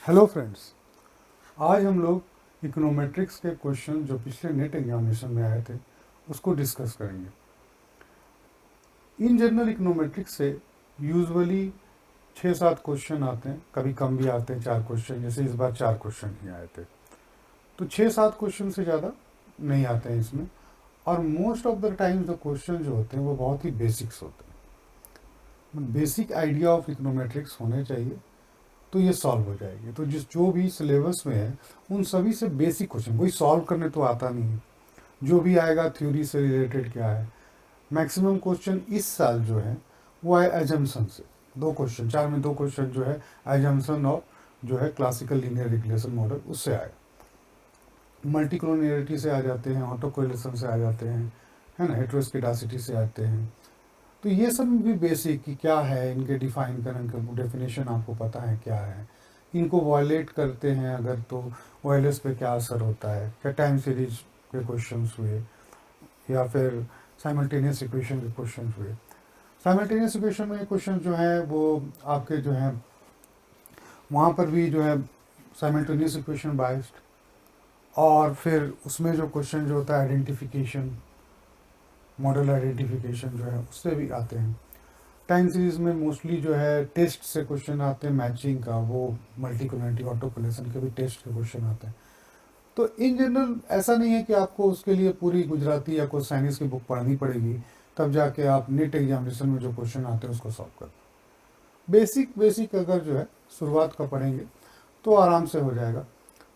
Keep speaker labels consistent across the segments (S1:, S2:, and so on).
S1: Hello friends, आज हम लोग इकोनोमेट्रिक्स के क्वेश्चन जो पिछले नेट एग्जामिनेशन में आए थे उसको डिस्कस करेंगे। इन जनरल इकोनोमेट्रिक्स से यूजुअली 6-7 क्वेश्चन आते हैं, कभी कम भी आते हैं, 4 क्वेश्चन, जैसे इस बार 4 क्वेश्चन ही आए थे। तो 6-7 क्वेश्चन से ज़्यादा नहीं आते हैं इसमें, और मोस्ट ऑफ द टाइम जो क्वेश्चन जो होते हैं वो बहुत ही बेसिक्स होते हैं। बेसिक आइडिया ऑफ इकोनोमेट्रिक्स होने चाहिए तो ये सॉल्व हो जाएगी। तो जो भी सिलेबस में है उन सभी से बेसिक क्वेश्चन, कोई सॉल्व करने तो आता नहीं है, जो भी आएगा थ्योरी से रिलेटेड क्या है। मैक्सिमम क्वेश्चन इस साल जो है वो है एजम्पशन से, 2 क्वेश्चन, 4 में 2 क्वेश्चन जो है एजम्पशन और जो है क्लासिकल लीनियर रिग्रेशन मॉडल उससे आए। मल्टीकोलिनियरिटी से आ जाते हैं, ऑटो कोरिलेशन से आ जाते हैं, है ना, हेटेरोस्केडासिटी से आते हैं। तो ये सब भी बेसिक कि क्या है, इनके डिफाइन करने का डेफिनेशन आपको पता है क्या है, इनको वायलेट करते हैं अगर तो वायरलेस पे क्या असर होता है, क्या टाइम सीरीज के क्वेश्चंस हुए या फिर साइमल्टेनियस इक्वेशन के क्वेश्चन हुए। साइमल्टेनियस इक्वेशन में क्वेश्चन जो है वो आपके जो है वहाँ पर भी जो है साइमल्टेनियस इक्वेशन बाइस्ड, और फिर उसमें जो क्वेश्चन जो होता है आइडेंटिफिकेशन, मॉडल आइडेंटिफिकेशन जो है उससे भी आते हैं। टाइम सीरीज में मोस्टली जो है टेस्ट से क्वेश्चन आते हैं, मैचिंग का, वो मल्टीकोलिनियरिटी ऑटो कोरिलेशन के भी टेस्ट के क्वेश्चन आते हैं। तो इन जनरल ऐसा नहीं है कि आपको उसके लिए पूरी गुजराती या कोई साइंस की बुक पढ़नी पड़ेगी तब जाके आप नेट एग्जामिनेशन में जो क्वेश्चन आते हैं उसको सॉल्व कर। बेसिक अगर जो है शुरुआत का पढ़ेंगे तो आराम से हो जाएगा।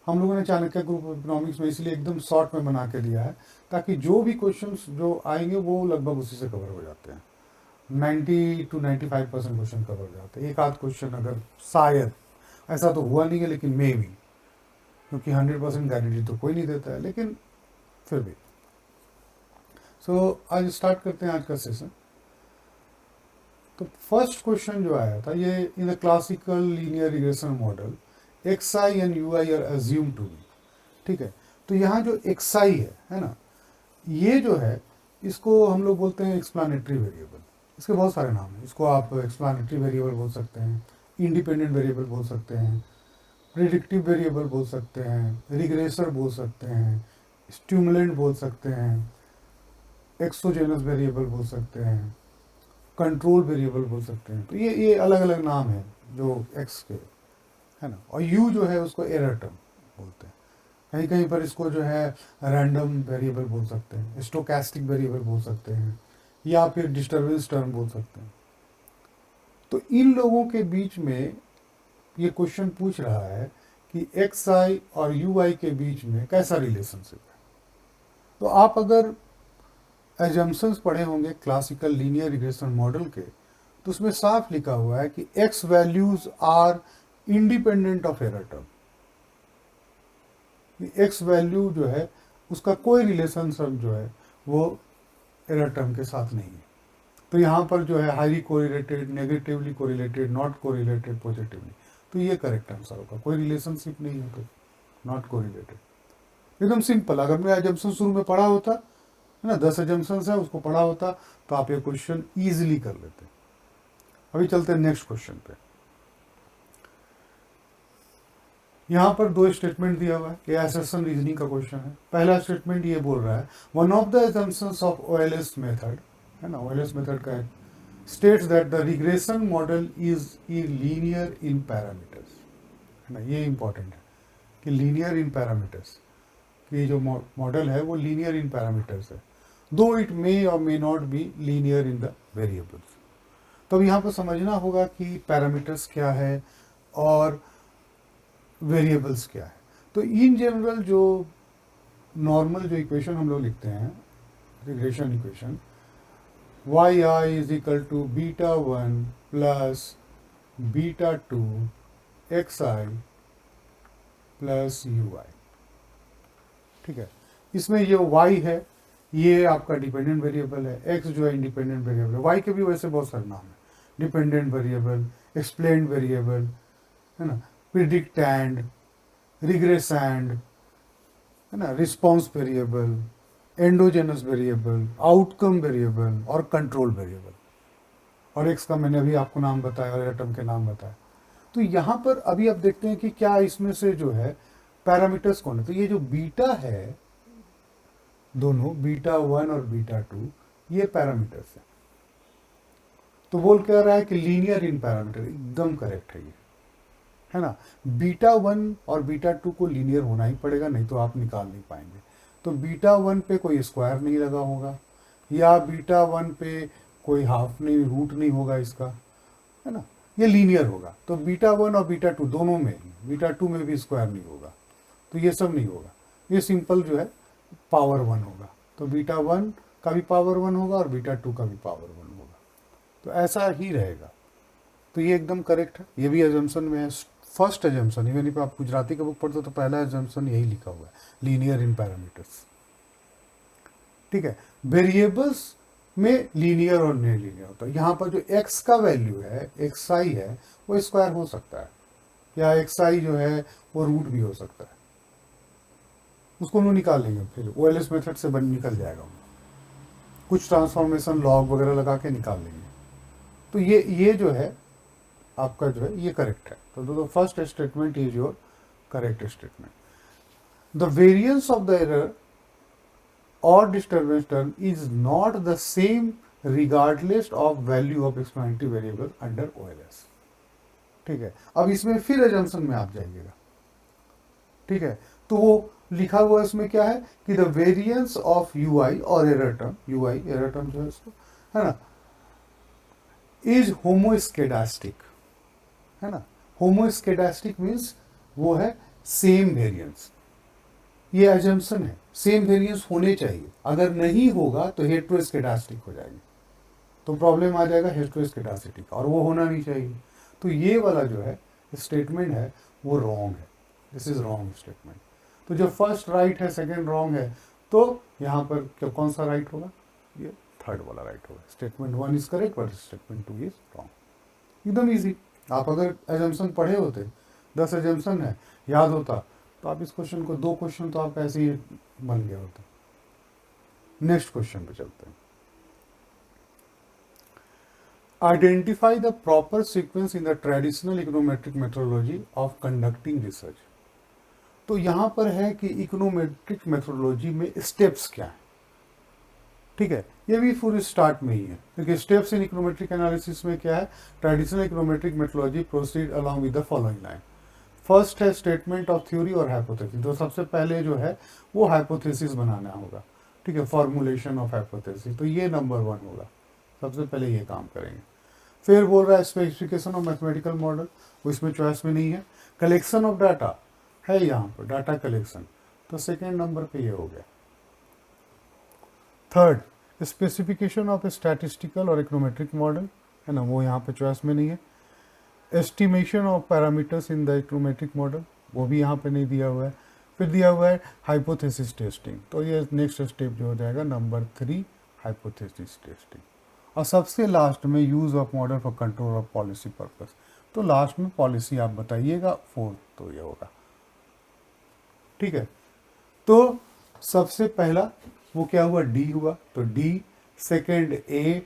S1: हम लोगों ने चाणक्य ग्रुप ऑफ इकोनॉमिक्स में इसलिए एकदम शॉर्ट में बना के दिया है ताकि जो भी क्वेश्चंस जो आएंगे वो लगभग उसी से कवर हो जाते हैं। 90 to 95% क्वेश्चन कवर हो जाते हैं। एक आध क्वेश्चन अगर शायद, ऐसा तो हुआ नहीं है लेकिन मे भी, क्योंकि 100% गारंटी तो कोई नहीं देता है, लेकिन फिर भी। आज स्टार्ट करते हैं आज का सेशन। तो फर्स्ट क्वेश्चन जो आया था, ये in the classical linear regression model x i and u i are assume to be, ठीक है। तो यहाँ जो एक्स आई है ना, ये जो है इसको हम लोग बोलते हैं एक्सप्लानेटरी वेरिएबल। इसके बहुत सारे नाम हैं। इसको आप एक्सप्लानेटरी वेरिएबल बोल सकते हैं, इंडिपेंडेंट वेरिएबल बोल सकते हैं, प्रिडिक्टिव वेरिएबल बोल सकते हैं, रिग्रेसर बोल सकते हैं, स्टिमुलेंट बोल सकते हैं, एक्सोजेनस वेरिएबल बोल सकते हैं, कंट्रोल वेरिएबल बोल सकते हैं। तो ये अलग अलग नाम है जो एक्स के, है ना। और यू जो है उसको एरर टर्म बोलते हैं। कहीं कहीं पर इसको जो है रैंडम वेरिएबल बोल सकते हैं, स्टोकेस्टिक वेरिएबल बोल सकते हैं, या फिर डिस्टर्बेंस टर्म बोल सकते हैं। तो इन लोगों के बीच में ये क्वेश्चन पूछ रहा है कि एक्स आई और यू आई के बीच में कैसा रिलेशनशिप है। तो आप अगर एजम्पशंस पढ़े होंगे क्लासिकल लीनियर रिग्रेशन मॉडल के, तो उसमें साफ लिखा हुआ है कि x values are independent of error term. X value जो है उसका कोई रिलेशनशिप जो है वो एरर टर्म के साथ नहीं है। तो यहाँ पर जो है highly correlated, negatively correlated, not correlated, positively, तो ये करेक्ट आंसर होगा। कोई रिलेशनशिप नहीं है तो नॉट कोरिलेटेड, एकदम सिंपल। अगर मैं एजम्पशन शुरू में पढ़ा होता है ना, 10 एजम्पशंस है, उसको पढ़ा होता तो आप ये क्वेश्चन ईजिली कर लेते। अभी चलते हैं नेक्स्ट क्वेश्चन पे। यहाँ पर 2 स्टेटमेंट दिया हुआ है, ये असर्शन रीजनिंग का क्वेश्चन है। पहला स्टेटमेंट ये बोल रहा है one of the assumptions of OLS method, है ना, ओएलएस मेथड का states that the regression model is linear in parameters, है ना। ये इंपॉर्टेंट है कि लीनियर इन पैरामीटर्स, कि जो मॉडल है वो लीनियर इन पैरामीटर्स है, दो इट मे और may not be linear in the variables. तो अब यहाँ पर समझना होगा कि पैरामीटर्स क्या है और वेरिएबल्स क्या है। तो इन जनरल जो नॉर्मल जो इक्वेशन हम लोग लिखते हैं, regression equation, Y I is equal to beta 1 plus beta 2 X I plus U I, ठीक है। इसमें ये y है, ये आपका डिपेंडेंट वेरिएबल है, x जो है इंडिपेंडेंट वेरिएबल है। y के भी वैसे बहुत सारे नाम है, डिपेंडेंट वेरिएबल, एक्सप्लेन्ड वेरिएबल, है ना, प्रिडिक्टेंड, रिग्रेसेंड, है ना, response variable, endogenous variable, outcome variable और कंट्रोल वेरिएबल। और x का मैंने अभी आपको नाम बताया और एटम के नाम बताया। तो यहाँ पर अभी आप देखते हैं कि क्या इसमें से जो है पैरामीटर्स कौन है। तो ये जो बीटा है, दोनों बीटा 1 और बीटा 2, ये पैरामीटर्स है। तो बोल क्या रहा है कि लीनियर इन पैरामीटर, एकदम करेक्ट है ये, है ना। बीटा 1 और बीटा 2 को लीनियर होना ही पड़ेगा, नहीं तो आप निकाल नहीं पाएंगे। तो बीटा 1 पे कोई स्क्वायर नहीं लगा होगा, या बीटा 1 पे कोई हाफ नहीं, रूट नहीं होगा इसका, है ना, ये लीनियर होगा। तो बीटा 1 और बीटा 2 दोनों में, बीटा 2 में भी स्क्वायर नहीं होगा, तो ये सब नहीं होगा। ये सिंपल जो है पावर 1 होगा। तो बीटा 1 का भी पावर 1 होगा और बीटा 2 का भी पावर 1 होगा। तो ऐसा ही रहेगा। तो ये एकदम करेक्ट है। ये भी एजम्पशन में है, फर्स्ट एजम्पशन। इवन if आप गुजराती का बुक पढ़ते हो तो पहला एजम्पशन यही लिखा हुआ है, लीनियर इन पैरामीटर्स। ठीक है, वेरिएबल्स में लीनियर और नॉन लीनियर होता है। यहाँ पर जो x का वैल्यू है, xi है, वो स्क्वायर हो सकता है, या xi जो है वो रूट भी हो सकता है। उसको हम लोग निकाल लेंगे, फिर OLS मेथड से निकल जाएगा। कुछ ट्रांसफॉर्मेशन लॉग वगैरह लगा के निकाल लेंगे। तो ये जो है आपका जो है ये करेक्ट है। तो first statement is your correct statement. The variance of the error और disturbance term is not the same regardless of value of explanatory variable under OLS। ठीक है, अब इसमें फिर एजम्पशन में आप जाइएगा। ठीक है, तो वो लिखा हुआ इसमें क्या है कि द वेरिएंस ऑफ UI और error term, UI error term जो है इसको, है ना, इज होमोस्केडास्टिक, है ना। होमोस्केडास्टिक मीन्स वो है सेम वेरिएंस। ये एजम्पशन है, सेम वेरिएंस होने चाहिए। अगर नहीं होगा तो हेट्रोस्केडास्टिक हो जाएगी, तो प्रॉब्लम आ जाएगा हेट्रोस्केडासिटी का, और वो होना नहीं चाहिए। तो ये वाला जो है स्टेटमेंट है वो रॉन्ग है। This is wrong statement. तो जो फर्स्ट राइट है, सेकंड रॉन्ग है, तो यहाँ पर क्या कौन सा राइट होगा? ये थर्ड वाला राइट होगा। Statement 1 is correct but statement 2 is wrong. एकदम इजी। आप अगर एजम्पशन पढ़े होते, 10 एजम्पशन है, याद होता, तो आप इस क्वेश्चन को, 2 क्वेश्चन तो आप ऐसे ही बन गया होता। नेक्स्ट क्वेश्चन पे चलते हैं। Identify the proper sequence in the traditional econometric methodology of conducting research. तो यहां पर है कि इकोनोमेट्रिक मेथोडोलॉजी में स्टेप्स क्या है। ठीक है, ये भी पूरे स्टार्ट में ही है, क्योंकि स्टेप्स इन इकोनोमेट्रिक एनालिसिस में क्या है, traditional econometric methodology proceed along with the following line. First है स्टेटमेंट ऑफ थ्योरी और हाइपोथेसिस। तो सबसे पहले जो है वो हाइपोथेसिस बनाना होगा। ठीक है, फॉर्मुलेशन ऑफ हाइपोथेसिस, तो ये नंबर 1 होगा। सबसे पहले ये काम करेंगे। फिर बोल रहा है स्पेसिफिकेशन ऑफ मैथमेटिकल मॉडल, वो इसमें चॉइस में नहीं है। कलेक्शन ऑफ डाटा है यहाँ पर, डाटा कलेक्शन, तो सेकेंड नंबर पे ये हो गया। थर्ड स्पेसिफिकेशन ऑफ स्टैटिस्टिकल और इकोनोमेट्रिक मॉडल, है ना, वो यहाँ पे चॉइस में नहीं है। Estimation of parameters in the econometric model, वो भी यहाँ पे नहीं दिया हुआ है। फिर दिया हुआ है हाइपोथेसिस टेस्टिंग, तो ये नेक्स्ट स्टेप जो हो जाएगा नंबर 3, हाइपोथेसिस टेस्टिंग। और सबसे लास्ट में use of model for control of policy purpose, तो लास्ट में पॉलिसी आप बताइएगा, 4 तो ये होगा। ठीक है, तो सबसे पहला वो क्या हुआ, डी हुआ, तो डी, सेकेंड ए,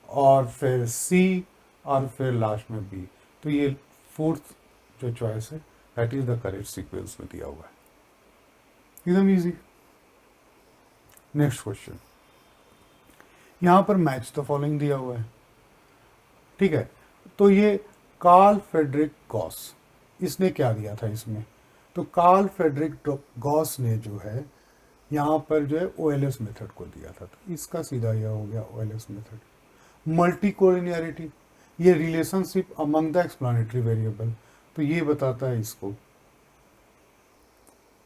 S1: और फिर सी, और फिर लास्ट में बी। तो ये 4th जो चॉइस है that is the correct sequence में दिया हुआ है। एकदम इजी। नेक्स्ट क्वेश्चन, यहां पर मैच द फॉलोइंग दिया हुआ है। ठीक है, तो ये कार्ल फ्रेडरिक गॉस, इसने क्या दिया था इसमें, तो कार्ल फ्रेडरिक गॉस ने जो है यहाँ पर जो है OLS मेथड को दिया था। तो इसका सीधा यह हो गया OLS मेथड। मल्टी कोलिनियरिटी, ये relationship among the explanatory variable, तो ये बताता है इसको।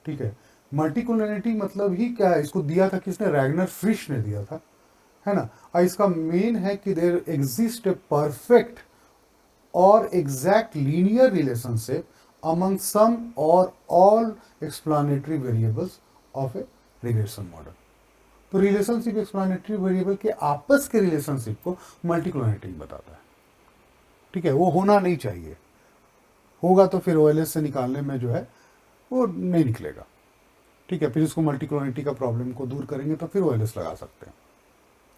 S1: ठीक है, मल्टी कोलिनियरिटी मतलब ही क्या है, इसको दिया था किसने, रैगनर फ्रिश ने दिया था, है ना। और इसका मेन है कि देयर एग्जिस्ट ए परफेक्ट और एग्जैक्ट लीनियर रिलेशनशिप अमंग सम और all explanatory variables of A regression model. तो रिलेशनशिप एक्सप्लेनेटरी वेरिएबल के आपस के रिलेशनशिप को मल्टी कोलिनियरिटी बताता है। ठीक है, वो होना नहीं चाहिए, होगा तो फिर OLS से निकालने में जो है वो नहीं निकलेगा। ठीक है, फिर इसको मल्टी कोलिनियरिटी का प्रॉब्लम को दूर करेंगे तो फिर OLS लगा सकते हैं।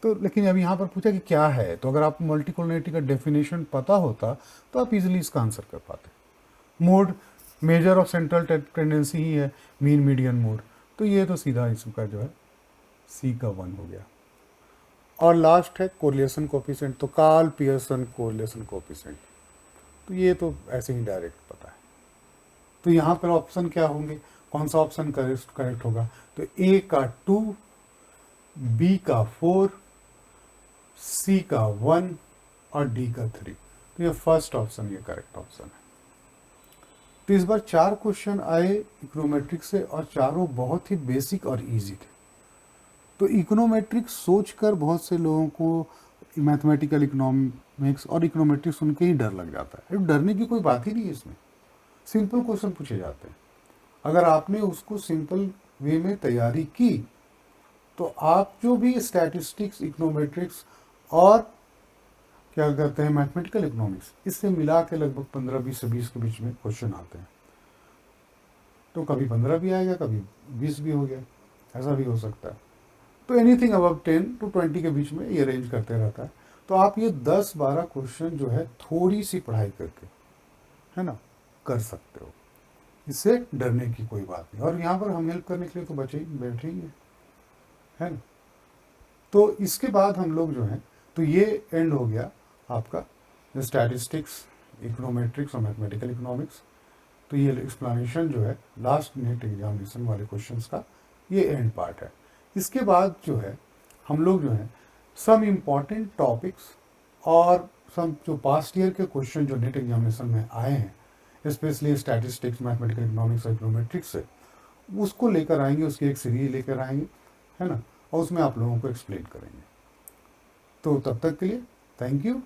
S1: तो लेकिन अब यहाँ पर पूछा कि क्या है, तो अगर आपको मल्टी कोलिनियरिटी का डेफिनेशन पता होता तो आप इजीली इसका आंसर कर पाते। मोड मेजर और सेंट्रल टेंडेंसी ही है मीन मीडियन मोड, तो ये तो सीधा इसका जो है सी का 1 हो गया। और लास्ट है कोरिलेशन कोफिशिएंट, तो कार्ल पियर्सन कोरिलेशन कोफिशिएंट, तो ये तो ऐसे ही डायरेक्ट पता है। तो यहाँ पर ऑप्शन क्या होंगे, कौन सा ऑप्शन करेक्ट होगा, तो ए का 2, बी का 4, सी का 1 और डी का 3। तो ये फर्स्ट ऑप्शन ये करेक्ट ऑप्शन है। तो इस बार 4 क्वेश्चन आए इकोनोमेट्रिक से और चारों बहुत ही बेसिक और इजी थे। तो इकोनोमेट्रिक सोचकर बहुत से लोगों को मैथमेटिकल इकोनॉमिक्स और इकोनोमेट्रिक्स सुन के ही डर लग जाता है। डरने की कोई बात ही नहीं है इसमें, सिंपल क्वेश्चन पूछे जाते हैं। अगर आपने उसको सिंपल वे में तैयारी की तो आप जो भी स्टैटिस्टिक्स, इकोनोमेट्रिक्स और क्या कहते हैं मैथमेटिकल इकोनॉमिक्स, इससे मिला के लगभग 15-20 से 20 के बीच में क्वेश्चन आते हैं। तो कभी 15 भी आएगा, कभी 20 भी हो गया, ऐसा भी हो सकता है। तो एनीथिंग अबव 10 to 20 के बीच में ये रेंज करते रहता है। तो आप ये 10-12 क्वेश्चन जो है थोड़ी सी पढ़ाई करके, है ना, कर सकते हो। इससे डरने की कोई बात नहीं। और यहाँ पर हम हेल्प करने के लिए तो बैठे ही है ना। तो इसके बाद हम लोग जो है, तो ये एंड हो गया आपका स्टैटिस्टिक्स, इकोनोमेट्रिक्स और मैथमेटिकल इकोनॉमिक्स। तो ये एक्सप्लेनेशन जो है लास्ट नेट एग्जामिनेशन वाले क्वेश्चंस का, ये एंड पार्ट है। इसके बाद जो है हम लोग जो है सम इम्पॉर्टेंट टॉपिक्स और सम जो पास्ट ईयर के क्वेश्चन जो नेट एग्जामिनेशन में आए हैं, स्पेशली स्टैटिस्टिक्स, मैथमेटिकल इकोनॉमिक्स और इकोनोमेट्रिक्स से, उसको लेकर आएंगे, उसकी एक सीरीज लेकर आएंगे, है ना, और उसमें आप लोगों को एक्सप्लेन करेंगे। तो तब तक के लिए थैंक यू।